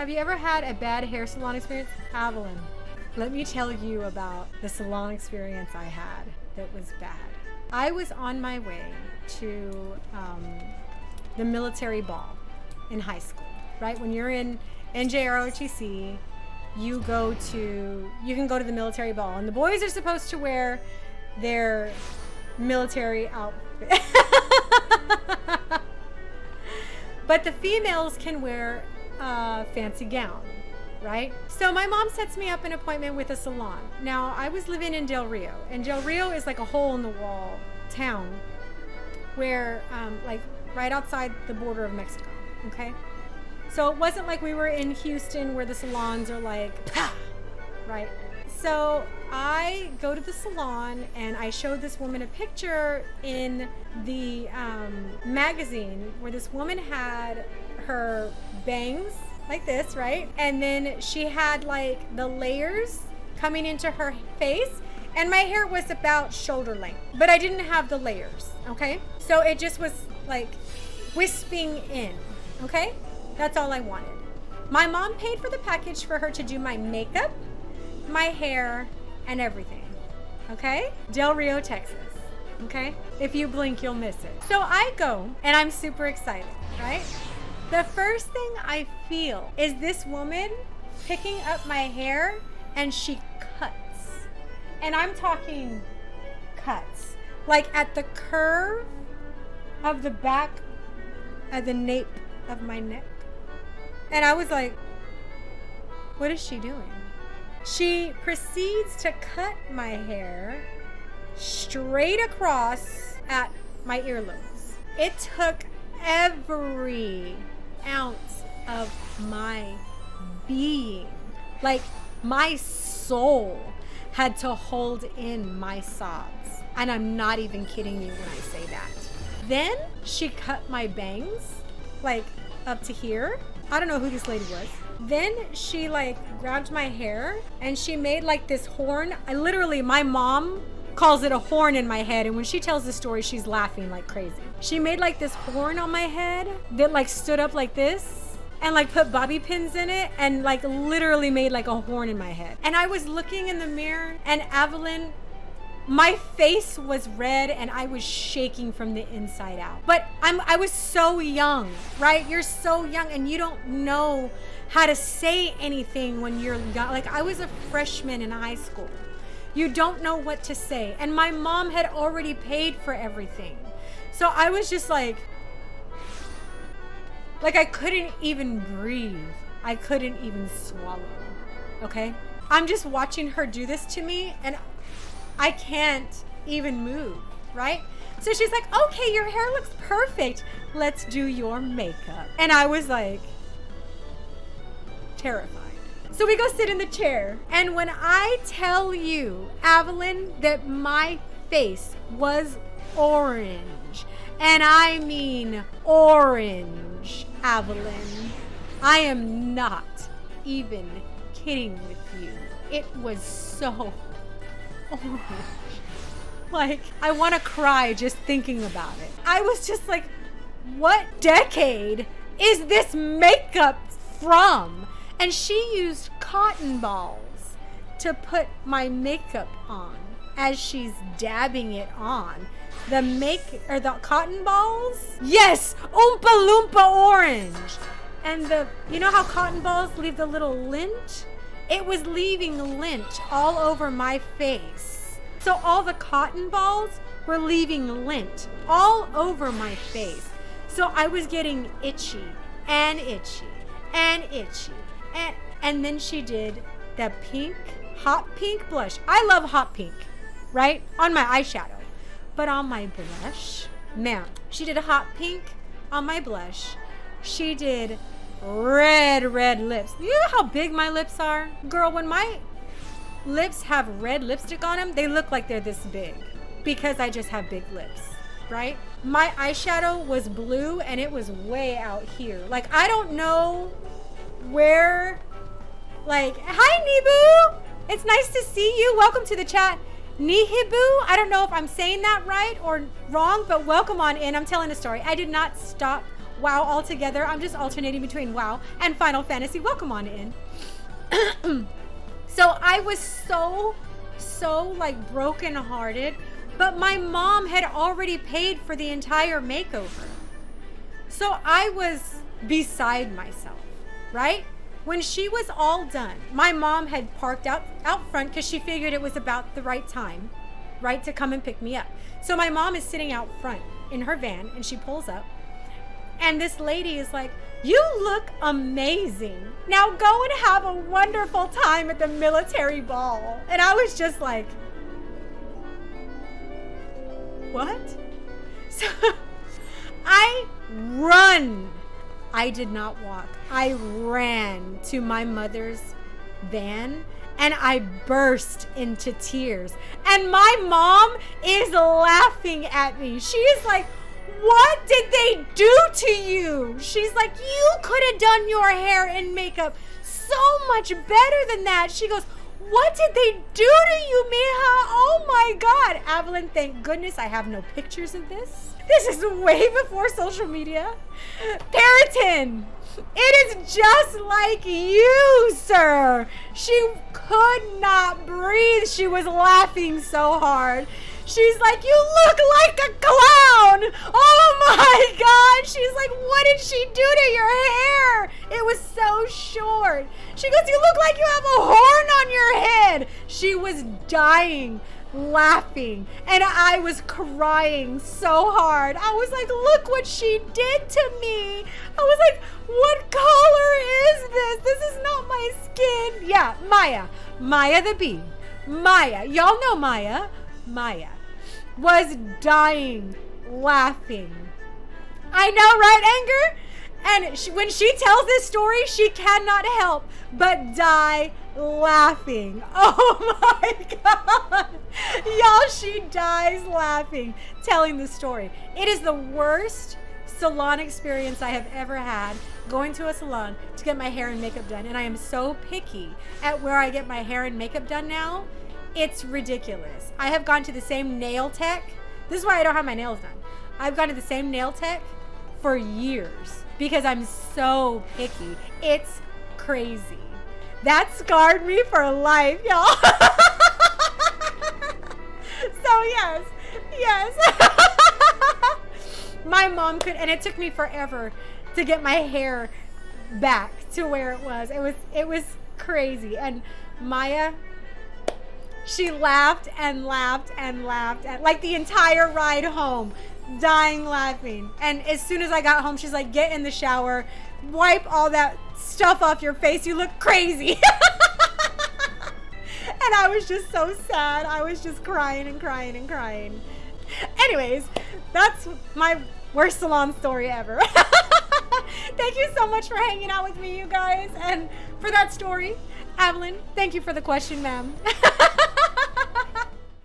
Have you ever had a bad hair salon experience? Evelyn, let me tell you about the salon experience I had that was bad. I was on my way to the military ball in high school, right? When you're in NJROTC, you can go to the military ball, and the boys are supposed to wear their military outfit. But the females can wear a fancy gown, right? So my mom sets me up an appointment with a salon. Now, I was living in Del Rio, and Del Rio is like a hole-in-the-wall town where, like, right outside the border of Mexico, okay? So it wasn't like we were in Houston where the salons are like, pah, right? So I go to the salon, and I showed this woman a picture in the magazine where this woman had her bangs like this, right? And then she had like the layers coming into her face, and my hair was about shoulder length, but I didn't have the layers, okay? So it just was like wisping in, okay? That's all I wanted. My mom paid for the package for her to do my makeup, my hair, and everything, okay? Del Rio, Texas, okay? If you blink, you'll miss it. So I go, and I'm super excited, right? The first thing I feel is this woman picking up my hair, and she cuts. And I'm talking cuts. Like at the curve of the back of the nape of my neck. And I was like, what is she doing? She proceeds to cut my hair straight across at my earlobes. It took every ounce of my being, like my soul, had to hold in my sobs. And I'm not even kidding you when I say that. Then she cut my bangs, like up to here. I don't know who this lady was. Then she like grabbed my hair and she made like this horn. My mom calls it a horn in my head, and when she tells the story, she's laughing like crazy. She made like this horn on my head that like stood up like this and like put bobby pins in it and like literally made like a horn in my head. And I was looking in the mirror, and Evelyn, my face was red and I was shaking from the inside out. But I was so young, right? You're so young and you don't know how to say anything when you're young. Like I was a freshman in high school. You don't know what to say. And my mom had already paid for everything. So I was just like I couldn't even breathe. I couldn't even swallow, okay? I'm just watching her do this to me, and I can't even move, right? So she's like, okay, your hair looks perfect. Let's do your makeup. And I was like, terrified. So we go sit in the chair. And when I tell you, Evelyn, that my face was orange, and I mean orange, Evelyn, I am not even kidding with you. It was so orange. Like, I want to cry just thinking about it. I was just like, what decade is this makeup from? And she used cotton balls to put my makeup on as she's dabbing it on. The cotton balls? Yes, Oompa Loompa orange. And you know how cotton balls leave the little lint? It was leaving lint all over my face. So all the cotton balls were leaving lint all over my face. So I was getting itchy and itchy and itchy. And then she did the hot pink blush. I love hot pink, right? On my eyeshadow. But on my blush, ma'am, she did a hot pink on my blush. She did red lips. You know how big my lips are? Girl, when my lips have red lipstick on them, they look like they're this big because I just have big lips, right? My eyeshadow was blue and it was way out here. Like, I don't know where, like, hi Nibu, it's nice to see you. Welcome to the chat. Nihibu, I don't know if I'm saying that right or wrong, but welcome on in. I'm telling a story. I did not stop WoW altogether. I'm just alternating between WoW and Final Fantasy. Welcome on in. So I was so like brokenhearted, but my mom had already paid for the entire makeover. So I was beside myself, right? When she was all done, my mom had parked out front because she figured it was about the right time, right, to come and pick me up. So my mom is sitting out front in her van, and she pulls up, and this lady is like, "You look amazing. Now go and have a wonderful time at the military ball." And I was just like, what? So I run. I did not walk. I ran to my mother's van and I burst into tears. And my mom is laughing at me. She is like, "What did they do to you?" She's like, "You could have done your hair and makeup so much better than that." She goes, "What did they do to you, mija? Oh my God." Evelyn, thank goodness I have no pictures of this. This is way before social media. Periton, it is just like you, sir. She could not breathe. She was laughing so hard. She's like, "You look like a clown. Oh my God." She's like, "What did she do to your hair? It was so short." She goes, "You look like you have a horn on your head." She was dying laughing, and I was crying so hard. I was like, "Look what she did to me." I was like, "What color is this? This is not my skin." Yeah, Maya the bee. Maya, y'all know Maya. Maya was dying laughing. I know, right, Anger? And when she tells this story, she cannot help but die laughing. Oh my God. Y'all, she dies laughing telling the story. It is the worst salon experience I have ever had, going to a salon to get my hair and makeup done. And I am so picky at where I get my hair and makeup done now. It's ridiculous. I have gone to the same nail tech. This is why I don't have my nails done. I've gone to the same nail tech for years because I'm so picky. It's crazy. That scarred me for life, y'all. So yes. My mom could, and it took me forever to get my hair back to where it was. It was crazy. And Maya, she laughed and laughed and laughed, like the entire ride home, dying laughing. And as soon as I got home, she's like, "Get in the shower, wipe all that stuff off your face. You look crazy." And I was just so sad. I was just crying and crying and crying. Anyways, that's my worst salon story ever. Thank you so much for hanging out with me, you guys. And for that story, Evelyn, thank you for the question, ma'am.